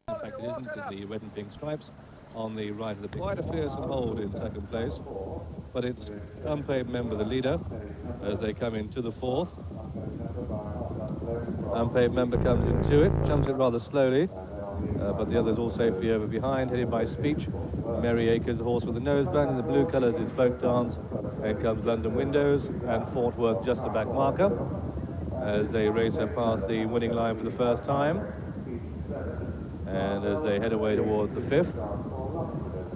In fact, it isn't, in the red and pink stripes on the right of the quite a fearsome hold in second place, but it's unpaid member the leader as they come into the fourth. Unpaid member comes into it, jumps it rather slowly, but the others all safely over behind, headed by Speech. Merry Acres, the horse with the noseband. In the blue colours is Folk Dance. Then comes London Windows and Fort Worth, just the back marker, as they race up past the winning line for the first time. And as they head away towards the fifth,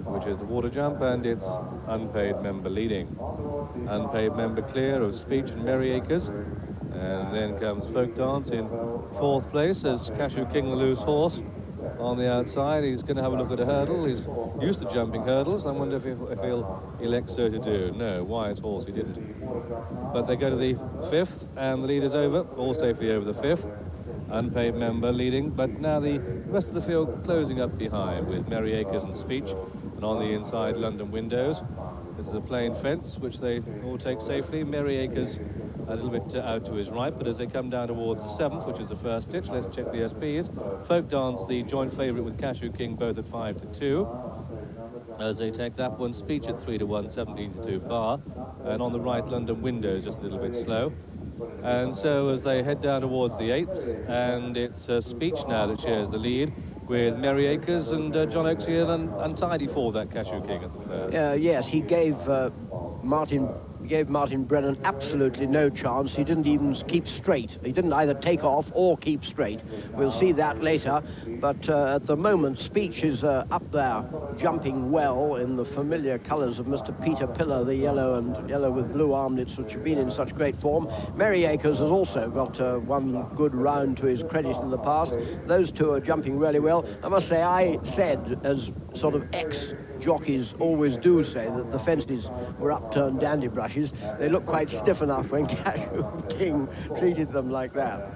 which is the water jump, and it's unpaid member leading. Unpaid member clear of Speech and Merry Acres. And then comes Folk Dance in fourth place as Cashew King, the loose horse, on the outside. He's going to have a look at a hurdle. He's used to jumping hurdles. I wonder if he'll elect so to do. No, wise horse, he didn't. But they go to the fifth, and the leader's over, all safely over the fifth. Unpaid member leading, but now the rest of the field closing up behind with Merry Acres and Speech, and on the inside London Windows. This is a plain fence which they all take safely. Merry Acres a little bit out to his right, but as they come down towards the seventh, which is the first ditch, let's check the SPs. Folk Dance, the joint favourite with Cashew King, both at 5-2. As they take that one, Speech at 3-1, 17-2 bar, and on the right London Windows just a little bit slow. And so as they head down towards the eighth, and it's Speech now that shares the lead with Merry Acres, and John Oakes here untidy for that Cashew King at the first. Yes, he gave Martin Brennan absolutely no chance. He didn't even keep straight. He didn't either take off or keep straight. We'll see that later. But at the moment, Speech is up there, jumping well in the familiar colours of Mr. Peter Pillar, the yellow with blue armlets, which have been in such great form. Merry Acres has also got one good round to his credit in the past. Those two are jumping really well. I must say, I said, as sort of ex-jockeys always do say, that the fences were upturned dandy brushes. They look quite stiff enough when Cashew King treated them like that.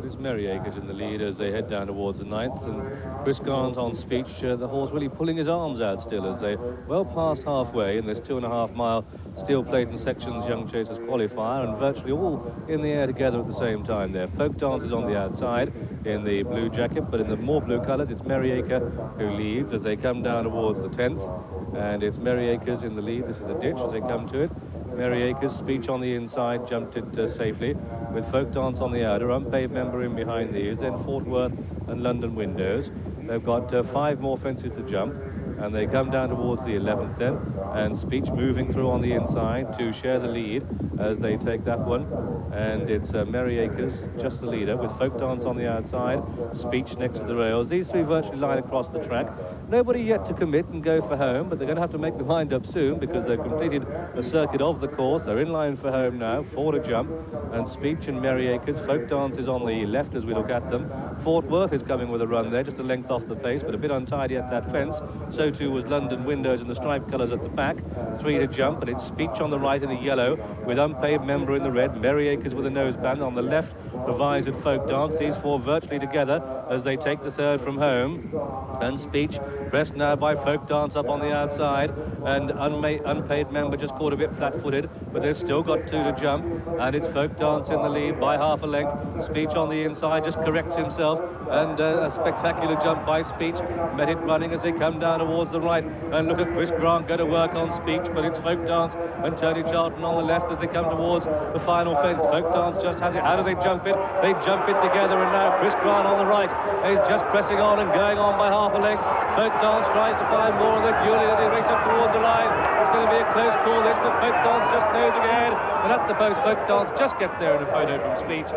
It's Merry Acres in the lead as they head down towards the ninth, and Chris Grant on Speech, the horse really pulling his arms out still as they well past halfway in this 2.5 mile steel plate and sections Young Chasers qualifier, and virtually all in the air together at the same time there. Folk Dance is on the outside in the blue jacket, but in the more blue colours it's Merry Acre who leads as they come down towards the 10th, and it's Merry Acres in the lead. This is the ditch as they come to it. Merry Acres, Speech on the inside, jumped it safely, with Folk Dance on the outer, unpaid member in behind these, then Fort Worth and London Windows. They've got 5 more fences to jump, and they come down towards the 11th then, and Speech moving through on the inside to share the lead as they take that one, and it's Merry Acres, just the leader, with Folk Dance on the outside, Speech next to the rails. These three virtually line across the track. Nobody yet to commit and go for home, but they're going to have to make the wind up soon because they've completed a circuit of the course. They're in line for home now, 4 to jump, and Speech and Merry Acres. Folk Dance is on the left as we look at them. Fort Worth is coming with a run there, just a length off the pace, but a bit untidy at that fence. So too was London Windows in the striped colours at the back. 3 to jump, and it's Speech on the right in the yellow, with unpaid member in the red. Merry Acres with a noseband on the left, provides at Folk Dance. These 4 virtually together as they take the third from home. And Speech pressed now by Folk Dance up on the outside, and unpaid member just caught a bit flat-footed, but they've still got 2 to jump, and it's Folk Dance in the lead by half a length. Speech on the inside just corrects himself, and a spectacular jump by Speech. Met it running as they come down towards the right, and look at Chris Grant go to work on Speech, but it's Folk Dance and Tony Charlton on the left as they come towards the final fence. Folk Dance just has it. How do they jump it? They jump it together, and now Chris Grant on the right is just pressing on and going on by half a length. Folk Dance tries to find more of the duel as they race up towards the line. It's going to be a close call this, but Folk Dance just knows again. And at the post, Folk Dance just gets there in a photo from Speech.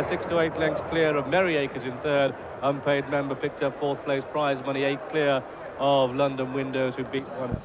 6 to 8 lengths clear of Merry Acres in third. Unpaid member picked up 4th place prize money, 8 clear of London Windows, who beat one.